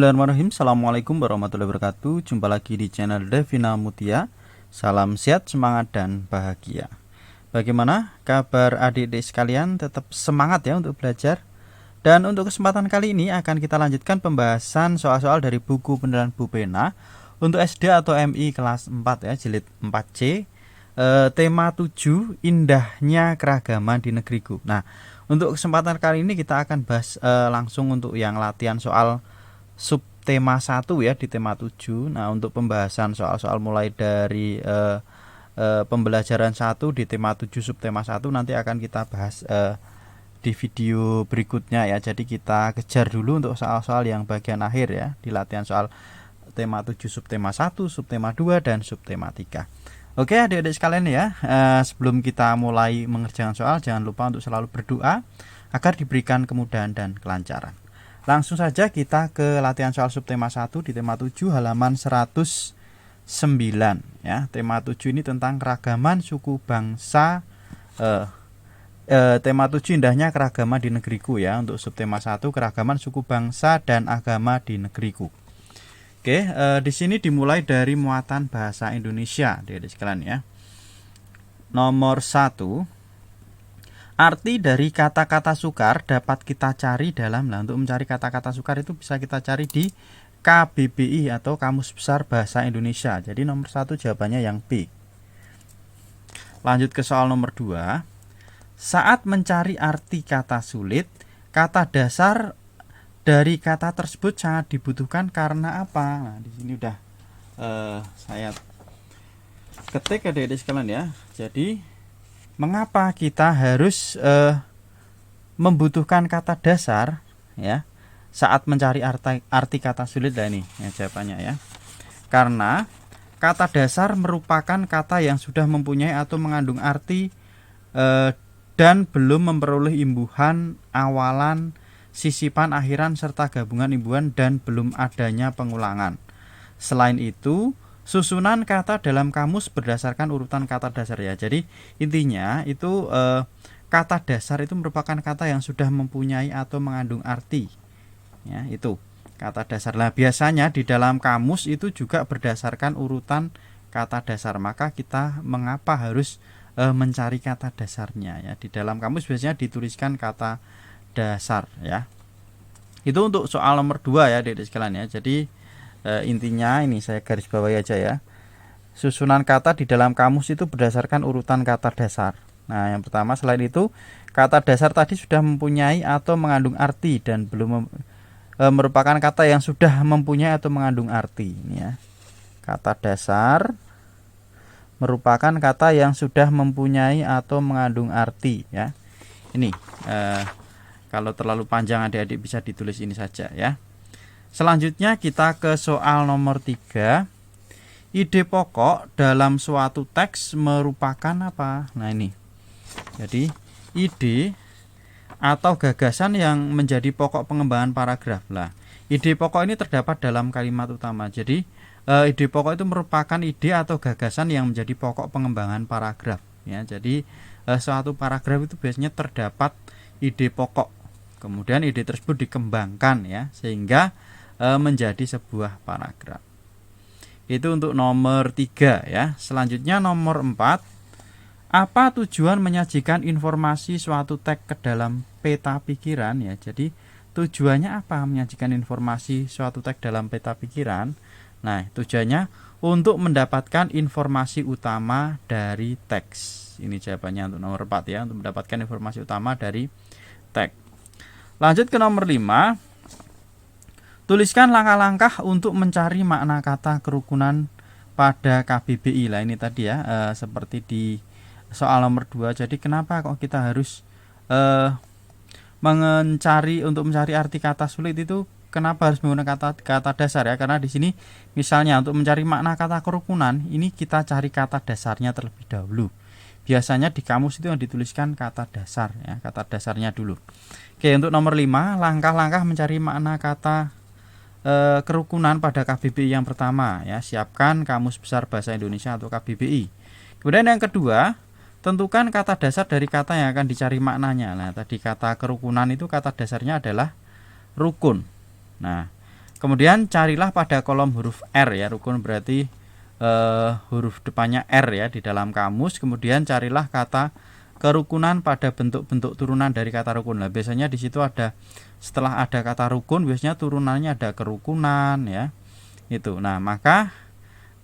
Bismillahirrahmanirrahim. Assalamualaikum warahmatullahi wabarakatuh. Jumpa lagi di channel Devina Mutia. Salam sehat, semangat, dan bahagia. Bagaimana kabar adik-adik sekalian? Tetap semangat ya untuk belajar. Dan untuk kesempatan kali ini akan kita lanjutkan pembahasan soal-soal dari buku penilaian Bu Pena untuk SD atau MI kelas 4 ya, jilid 4C. Tema 7, indahnya keragaman di negeriku. Nah, untuk kesempatan kali ini kita akan bahas langsung untuk yang latihan soal subtema 1 ya di tema 7. Nah, untuk pembahasan soal-soal mulai dari pembelajaran 1 di tema 7 subtema 1 nanti akan kita bahas di video berikutnya ya. Jadi kita kejar dulu untuk soal-soal yang bagian akhir ya di latihan soal tema 7 subtema 1, subtema 2 dan subtema 3. Oke adik-adik sekalian ya, sebelum kita mulai mengerjakan soal jangan lupa untuk selalu berdoa agar diberikan kemudahan dan kelancaran. Langsung saja kita ke latihan soal subtema 1 di tema 7 halaman 109 ya. Tema 7 ini tentang keragaman suku bangsa. Tema 7 indahnya keragaman di negeriku ya. Untuk subtema 1 keragaman suku bangsa dan agama di negeriku. Oke, di sini dimulai dari muatan bahasa Indonesia, adik-adik sekalian ya. Nomor 1. Arti dari kata-kata sukar dapat kita cari dalam, untuk mencari kata-kata sukar itu bisa kita cari di KBBI atau Kamus Besar Bahasa Indonesia. Jadi nomor 1 jawabannya yang B. Lanjut ke soal nomor 2. Saat mencari arti kata sulit, kata dasar dari kata tersebut sangat dibutuhkan karena apa? Nah, di sini udah saya ketik adik-adik sekalian ya. Jadi mengapa kita harus membutuhkan kata dasar ya saat mencari arti kata sulit? Nah ini ya jawabannya ya. Karena kata dasar merupakan kata yang sudah mempunyai atau mengandung arti dan belum memperoleh imbuhan awalan, sisipan akhiran serta gabungan imbuhan dan belum adanya pengulangan. Selain itu, susunan kata dalam kamus berdasarkan urutan kata dasar ya. Jadi intinya itu kata dasar itu merupakan kata yang sudah mempunyai atau mengandung arti. Ya, itu kata dasar. Nah, biasanya di dalam kamus itu juga berdasarkan urutan kata dasar. Maka kita mengapa harus mencari kata dasarnya ya. Di dalam kamus biasanya dituliskan kata dasar ya. Itu untuk soal nomor 2 ya adik-adik sekalian ya. Jadi intinya ini saya garis bawahi aja ya. Susunan kata di dalam kamus itu berdasarkan urutan kata dasar. Nah, yang pertama selain itu kata dasar tadi sudah mempunyai atau mengandung arti dan belum merupakan kata yang sudah mempunyai atau mengandung arti. Ini ya. Kata dasar merupakan kata yang sudah mempunyai atau mengandung arti ya. Ini kalau terlalu panjang adik-adik bisa ditulis ini saja ya. Selanjutnya kita ke soal nomor 3. Ide pokok dalam suatu teks merupakan apa? Nah ini. Jadi ide atau gagasan yang menjadi pokok pengembangan paragraf lah. Ide pokok ini terdapat dalam kalimat utama. Jadi ide pokok itu merupakan ide atau gagasan yang menjadi pokok pengembangan paragraf. Ya, jadi suatu paragraf itu biasanya terdapat ide pokok. Kemudian ide tersebut dikembangkan ya sehingga menjadi sebuah paragraf. Itu untuk nomor 3 ya. Selanjutnya nomor 4. Apa tujuan menyajikan informasi suatu teks ke dalam peta pikiran ya. Jadi tujuannya apa menyajikan informasi suatu teks dalam peta pikiran? Nah, tujuannya untuk mendapatkan informasi utama dari teks. Ini jawabannya untuk nomor 4 ya, untuk mendapatkan informasi utama dari teks. Lanjut ke nomor 5. Tuliskan langkah-langkah untuk mencari makna kata kerukunan pada KBBI. Lah ini tadi ya, seperti di soal nomor 2. Jadi kenapa kok kita harus untuk mencari arti kata sulit itu, kenapa harus menggunakan kata dasar ya? Karena di sini misalnya untuk mencari makna kata kerukunan, ini kita cari kata dasarnya terlebih dahulu. Biasanya di kamus itu yang dituliskan kata dasar ya, kata dasarnya dulu. Oke, untuk nomor 5, langkah-langkah mencari makna kata kerukunan pada KBBI yang pertama ya. Siapkan Kamus Besar Bahasa Indonesia atau KBBI. Kemudian yang kedua, tentukan kata dasar dari kata yang akan dicari maknanya. Nah, tadi kata kerukunan itu kata dasarnya adalah rukun. Nah, Kemudian carilah pada kolom huruf R ya, rukun berarti huruf depannya R ya di dalam kamus. Kemudian carilah kata kerukunan pada bentuk-bentuk turunan dari kata rukun. Nah, biasanya di situ ada, setelah ada kata rukun biasanya turunannya ada kerukunan ya. Itu. Nah, maka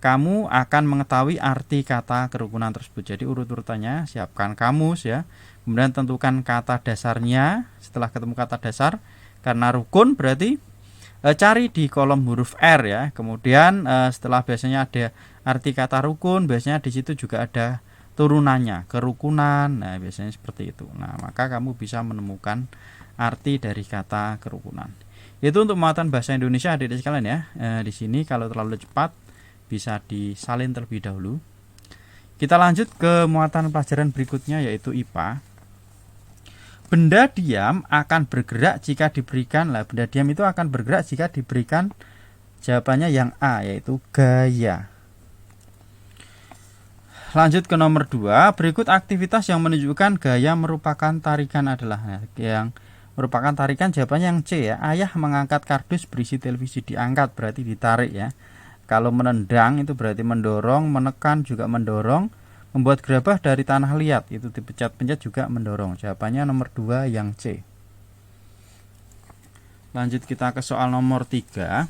kamu akan mengetahui arti kata kerukunan tersebut. Jadi urut-urutannya siapkan kamus ya. Kemudian tentukan kata dasarnya. Setelah ketemu kata dasar, karena rukun berarti cari di kolom huruf R ya. Kemudian setelah biasanya ada arti kata rukun, biasanya di situ juga ada turunannya, kerukunan. Nah, biasanya seperti itu. Nah, maka kamu bisa menemukan arti dari kata kerukunan. Itu untuk muatan bahasa Indonesia adik-adik sekalian ya. Di sini kalau terlalu cepat bisa disalin terlebih dahulu. Kita lanjut ke muatan pelajaran berikutnya yaitu IPA. Benda diam akan bergerak jika diberikan, lah benda diam itu akan bergerak jika diberikan jawabannya yang A yaitu gaya. Lanjut ke nomor 2, berikut aktivitas yang menunjukkan gaya merupakan tarikan adalah, nah, yang merupakan tarikan jawabannya yang C ya. Ayah mengangkat kardus berisi televisi, diangkat berarti ditarik ya. Kalau menendang itu berarti mendorong, menekan juga mendorong. Membuat gerabah dari tanah liat itu dipecat-pencet juga mendorong. Jawabannya nomor 2 yang C. Lanjut kita ke soal nomor 3.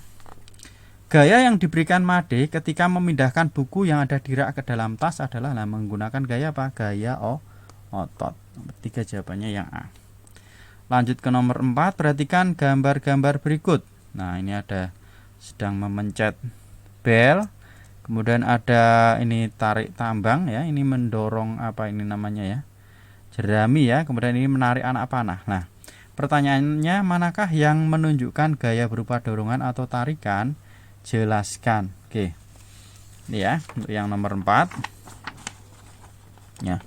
Gaya yang diberikan Made ketika memindahkan buku yang ada di rak ke dalam tas adalah, nah, menggunakan gaya apa? Gaya otot. Nomor 3 jawabannya yang A. Lanjut ke nomor 4, perhatikan gambar-gambar berikut. Nah, ini ada sedang memencet bel. Kemudian ada ini tarik tambang ya, ini mendorong apa ini namanya ya, jerami ya. Kemudian ini menarik anak panah. Nah, pertanyaannya manakah yang menunjukkan gaya berupa dorongan atau tarikan? Jelaskan. Oke, ini ya untuk yang nomor 4 ya.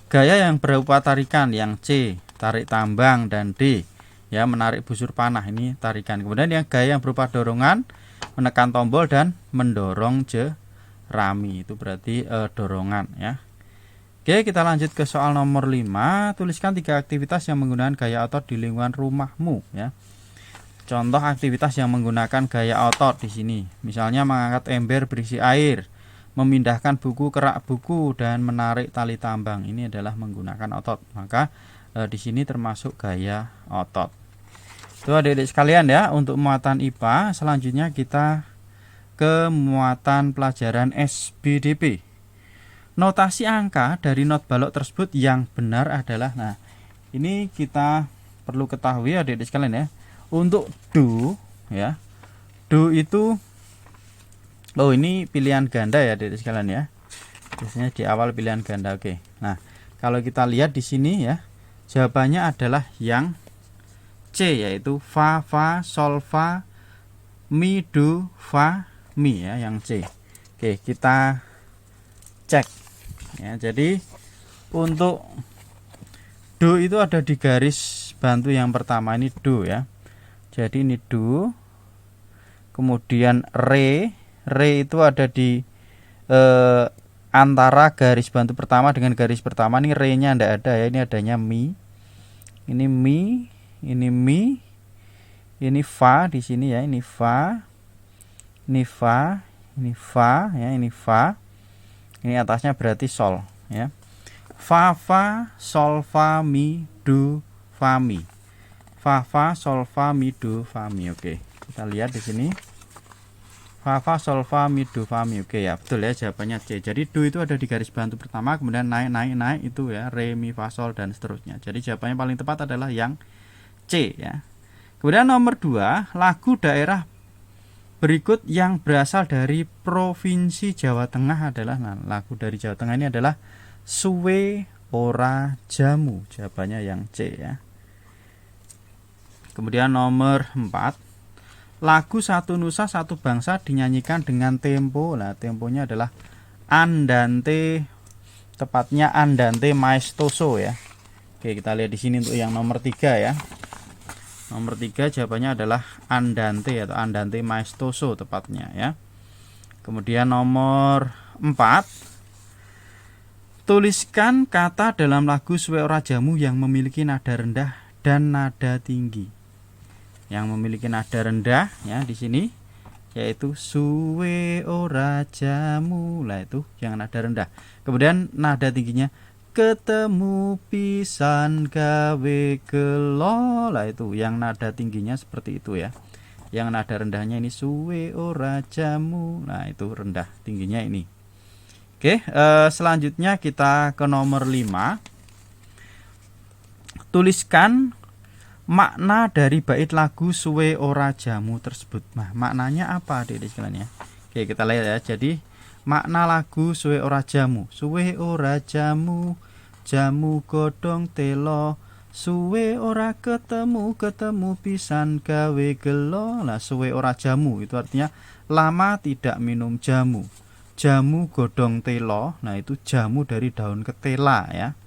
Gaya yang berupa tarikan yang C, tarik tambang, dan D ya, menarik busur panah, ini tarikan. Kemudian yang gaya yang berupa dorongan, menekan tombol dan mendorong jerami, itu berarti dorongan ya. Oke, kita lanjut ke soal nomor 5. Tuliskan 3 aktivitas yang menggunakan gaya otot di lingkungan rumahmu ya. Contoh aktivitas yang menggunakan gaya otot di sini. Misalnya mengangkat ember berisi air, memindahkan buku ke rak buku, dan menarik tali tambang. Ini adalah menggunakan otot. Maka di sini termasuk gaya otot. Itu adik-adik sekalian ya untuk muatan IPA. Selanjutnya kita ke muatan pelajaran SBDP. Notasi angka dari not balok tersebut yang benar adalah, nah ini kita perlu ketahui adik-adik sekalian ya. Untuk do ya, do itu ini pilihan ganda ya adik-adik sekalian ya. Biasanya di awal pilihan ganda. Oke. Nah, kalau kita lihat di sini ya, jawabannya adalah yang C yaitu fa, sol, fa, mi, do, fa, mi ya, yang C. Oke, kita cek ya. Jadi untuk do itu ada di garis bantu yang pertama, ini do ya. Jadi ini do. Kemudian re itu ada di antara garis bantu pertama dengan garis pertama. Ini re-nya tidak ada ya, ini adanya mi. Ini mi, ini mi, ini fa di sini ya, ini fa, ini fa, ini fa ya, ini fa. Ini atasnya berarti sol ya. Fa, sol, fa, mi, do, fa, mi. Fa, sol, fa, mi, do, fa, mi. Oke, kita lihat di sini. Fa, sol, fa, mi, do, fa, mi. Oke ya, betul ya jawabannya C. Jadi do itu ada di garis bantu pertama, kemudian naik itu ya, re, mi, fa, sol, dan seterusnya. Jadi jawabannya paling tepat adalah yang C ya. Kemudian nomor 2, lagu daerah berikut yang berasal dari Provinsi Jawa Tengah adalah, nah lagu dari Jawa Tengah ini adalah Suwe Ora Jamu. Jawabannya yang C ya. Kemudian nomor 4, lagu Satu Nusa Satu Bangsa dinyanyikan dengan tempo. Nah, temponya adalah andante, tepatnya andante maestoso ya. Oke, kita lihat di sini untuk yang nomor 3 ya. Nomor 3 jawabannya adalah andante atau andante maestoso tepatnya ya. Kemudian nomor 4, tuliskan kata dalam lagu Suwe Ora Jamu yang memiliki nada rendah dan nada tinggi. Yang memiliki nada rendah ya di sini yaitu suwe ora jamu. Lah itu yang nada rendah. Kemudian nada tingginya ketemu pisan gawe gelo. Lah itu yang nada tingginya seperti itu ya. Yang nada rendahnya ini suwe ora jamu. Nah itu rendah tingginya ini. Oke, selanjutnya kita ke nomor 5. Tuliskan makna dari bait lagu suwe ora jamu tersebut. Nah, maknanya apa adik-adik sekalian ya? Oke, kita lihat ya. Jadi, makna lagu suwe ora jamu. Suwe ora jamu, jamu godhong telo. Suwe ora ketemu, ketemu pisan gawe gelo. Nah, suwe ora jamu itu artinya lama tidak minum jamu. Jamu godhong telo. Nah, itu jamu dari daun ketela ya.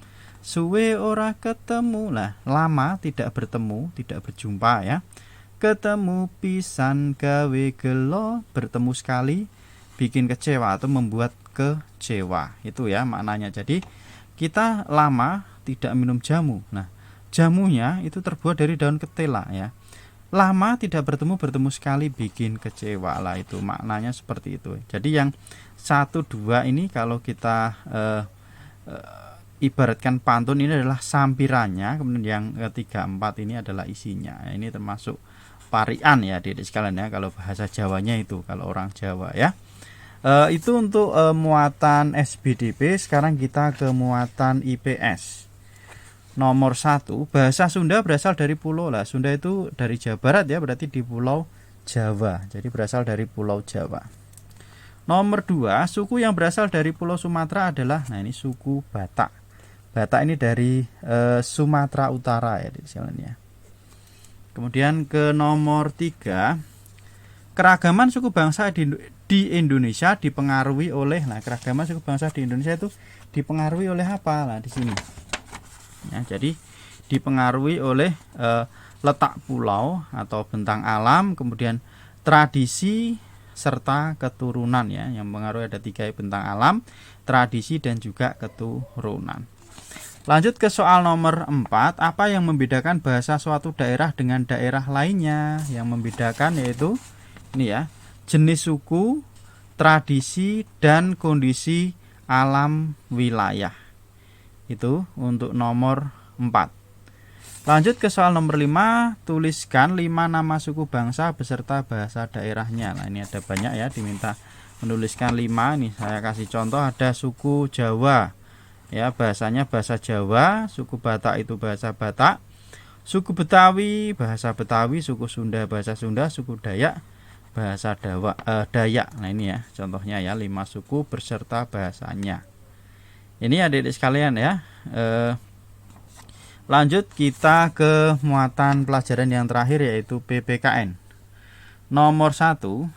Suwe ora ketemu, lah lama tidak bertemu, tidak berjumpa ya. Ketemu pisan gawe gelo, bertemu sekali bikin kecewa atau membuat kecewa. Itu ya maknanya. Jadi kita lama tidak minum jamu. Nah, jamunya itu terbuat dari daun ketela ya. Lama tidak bertemu, bertemu sekali bikin kecewa. Lah itu maknanya seperti itu. Jadi yang 1, 2 ini kalau kita ibaratkan pantun ini adalah sampirannya, kemudian yang ketiga 4 ini adalah isinya. Ini termasuk parian ya adik-adik sekalian ya, kalau bahasa Jawanya itu, kalau orang Jawa ya. Itu untuk muatan SBDP. Sekarang kita ke muatan IPS. Nomor 1, bahasa Sunda berasal dari pulau. Lah Sunda itu dari Jawa Barat ya, berarti di Pulau Jawa. Jadi berasal dari Pulau Jawa. Nomor 2, suku yang berasal dari Pulau Sumatera adalah, nah ini suku Batak. Batak ini dari Sumatera Utara ya di sana ya. Kemudian ke nomor 3, keragaman suku bangsa di Indonesia dipengaruhi oleh, nah keragaman suku bangsa di Indonesia itu dipengaruhi oleh apa? Nah di sini. Ya, jadi dipengaruhi oleh letak pulau atau bentang alam, kemudian tradisi serta keturunan ya. Yang mempengaruhi ada 3 bentang alam, tradisi dan juga keturunan. Lanjut ke soal nomor 4. Apa yang membedakan bahasa suatu daerah dengan daerah lainnya? Yang membedakan yaitu ini ya, jenis suku, tradisi, dan kondisi alam wilayah. Itu untuk nomor 4. Lanjut ke soal nomor 5. Tuliskan 5 nama suku bangsa beserta bahasa daerahnya. Nah ini ada banyak ya, diminta menuliskan 5. Nih saya kasih contoh, ada suku Jawa ya, bahasanya bahasa Jawa. Suku Batak itu bahasa Batak. Suku Betawi bahasa Betawi. Suku Sunda bahasa Sunda. Suku Dayak bahasa Dayak. Nah ini ya contohnya ya, 5 suku berserta bahasanya. Ini adik-adik sekalian ya. Lanjut kita ke muatan pelajaran yang terakhir yaitu PPKN. Nomor 1,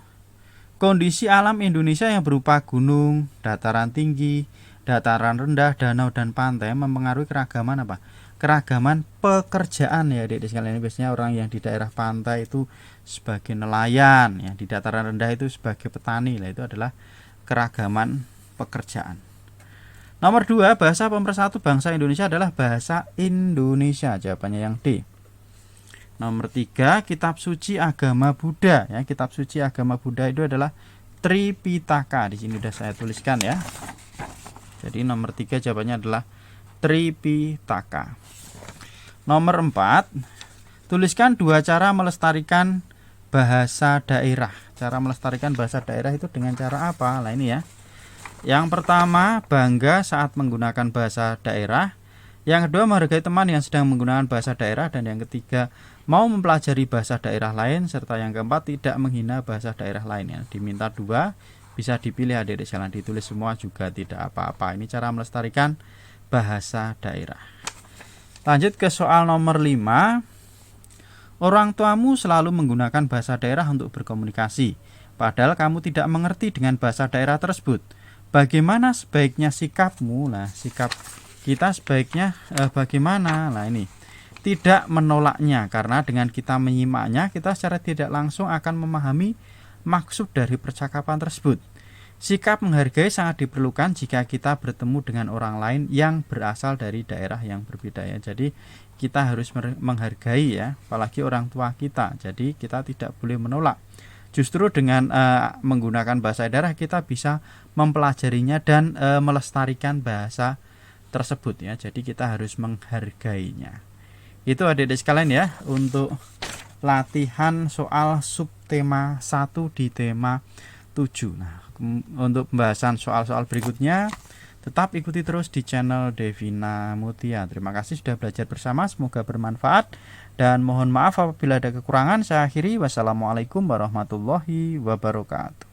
kondisi alam Indonesia yang berupa gunung, dataran tinggi, dataran rendah, danau dan pantai mempengaruhi keragaman apa? Keragaman pekerjaan ya adik-adik sekalian. Biasanya orang yang di daerah pantai itu sebagai nelayan, yang di dataran rendah itu sebagai petani. Lah itu adalah keragaman pekerjaan. Nomor 2, bahasa pemersatu bangsa Indonesia adalah bahasa Indonesia. Jawabannya yang D. Nomor 3, kitab suci agama Buddha ya. Kitab suci agama Buddha itu adalah Tripitaka. Di sini sudah saya tuliskan ya. Jadi nomor 3 jawabannya adalah Tripitaka. Nomor 4, tuliskan 2 cara melestarikan bahasa daerah. Cara melestarikan bahasa daerah itu dengan cara apa? Nah ini ya. Yang pertama, bangga saat menggunakan bahasa daerah. Yang kedua, menghargai teman yang sedang menggunakan bahasa daerah. Dan yang ketiga, mau mempelajari bahasa daerah lain. Serta yang keempat, tidak menghina bahasa daerah lainnya. Diminta 2, bisa dipilih adik-adik sekalian, ditulis semua juga tidak apa-apa. Ini cara melestarikan bahasa daerah. Lanjut ke soal nomor 5. Orang tuamu selalu menggunakan bahasa daerah untuk berkomunikasi, padahal kamu tidak mengerti dengan bahasa daerah tersebut. Bagaimana sebaiknya sikapmu? Nah, sikap kita sebaiknya bagaimana? Nah ini, tidak menolaknya, karena dengan kita menyimaknya, kita secara tidak langsung akan memahami maksud dari percakapan tersebut. Sikap menghargai sangat diperlukan jika kita bertemu dengan orang lain yang berasal dari daerah yang berbeda ya. Jadi kita harus menghargai ya, apalagi orang tua kita. Jadi kita tidak boleh menolak. Justru dengan menggunakan bahasa daerah kita bisa mempelajarinya dan melestarikan bahasa tersebut ya. Jadi kita harus menghargainya. Itu adik-adik sekalian ya untuk latihan soal subtema 1 di tema 7. Nah, untuk pembahasan soal-soal berikutnya tetap ikuti terus di channel Devina Mutia. Terima kasih sudah belajar bersama, semoga bermanfaat dan mohon maaf apabila ada kekurangan. Saya akhiri, wassalamualaikum warahmatullahi wabarakatuh.